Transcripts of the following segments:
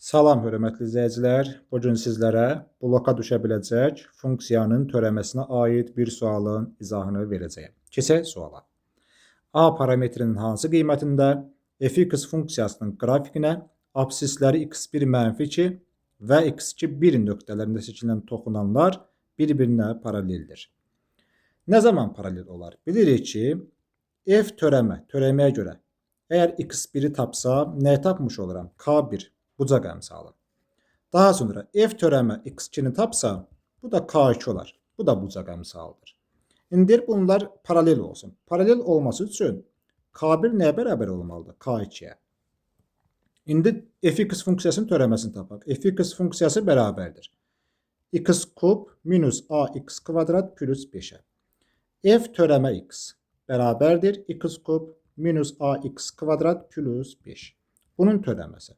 Salam hörmətli izləyicilər. Bu gün sizlərə bloka düşə biləcək funksiyanın törəməsinə aid bir sualın izahını verəcəyəm. Keçək suala. A parametrinin hansı qiymətində f(x) funksiyasının qrafikinə absisləri x1 -2 və x2 1 nöqtələrində seçilən toxunanlar bir-birinə paraleldir. Nə zaman paralel olar? Bilirik ki, f törəməyə görə əgər x1'i tapsa, nəyi tapmış oluram? K1 bucaq əmsalı. Daha sonra f törəmə x2'ni tapsa, bu da k2 olar. Bu da bucaq əmsalıdır. İndi bunlar paralel olsun. Paralel olması üçün k1 nəyə bərabər olmalıdır? K2'yə. İndi f(x) funksiyasının törəməsini tapaq. f(x) funksiyası bərabərdir x kub minus ax kvadrat plus 5'ə. F törəmə x bərabərdir x kub minus ax kvadrat plus 5. Bunun törəməsi.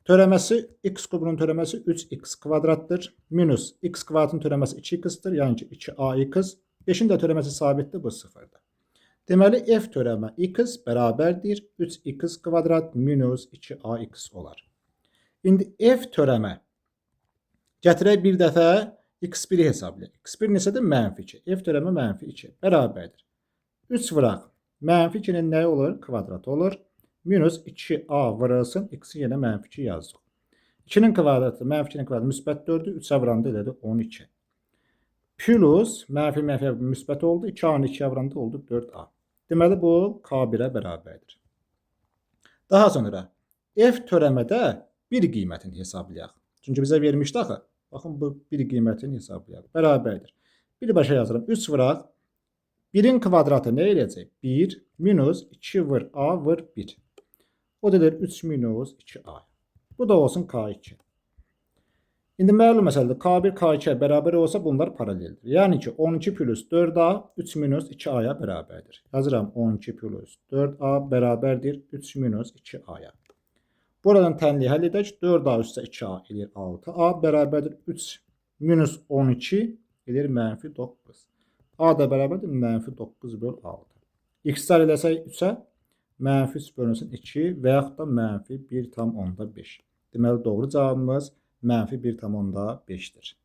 X kubunun törəməsi 3x kvadratdır. Minus x kvadratın törəməsi 2x'tir. Yəni ki 2ax. 5'in də törəməsi sabitdir. Bu 0'dır. Deməli f törəmə x bərabərdir 3x kvadrat minus 2ax olar. İndi f törəmə gətirək bir dəfə x1'i hesablayaq. x1 neçədir? -2. F törəmə -2 bərabərdir. 3 vuraq. -2'nin nəyi olur? Kvadratı olur. Minus 2a vurulsun. X'in yenə -2 yazdıq. 2'nin kvadratı, -2'nin kvadratı müsbət 4'ü. 3'ə vuranda elədi 12. Plus, -, müsbət oldu. 2a'nı 2'yə vuranda oldu 4a. Deməli bu k1'ə bərabərdir. Daha sonra f törəmədə bir qiymətini hesablayaq. Çünki bizə vermişdi axı. Baxın bu bir qiymətini hesablayaq. Bərabərdir. Birbaşa yazıram. 3 vuraq. 1'in kvadratı nə eləyəcək? 1 minus 2 vur a vur 1. O da 3 minus 2a. Bu da olsun k2. İndi məlum məsələdir. K1 k2'yə bərabər olsa bunlar paraleldir. Yəni ki 12 plus 4a 3 minus 2a'ya bərabərdir. Yazıram 12 plus 4a bərabərdir 3 minus 2a'ya. Buradan tənliyi həll edək. 4a üstə 2a edir 6a bərabərdir 3 minus 12 edir -9. A da bərabərdir -9 böl 6. X'lər eləsək 3'ə -3 bölünsün 2 və yaxud da -1,5. Deməli doğru cavabımız -1,5'dir.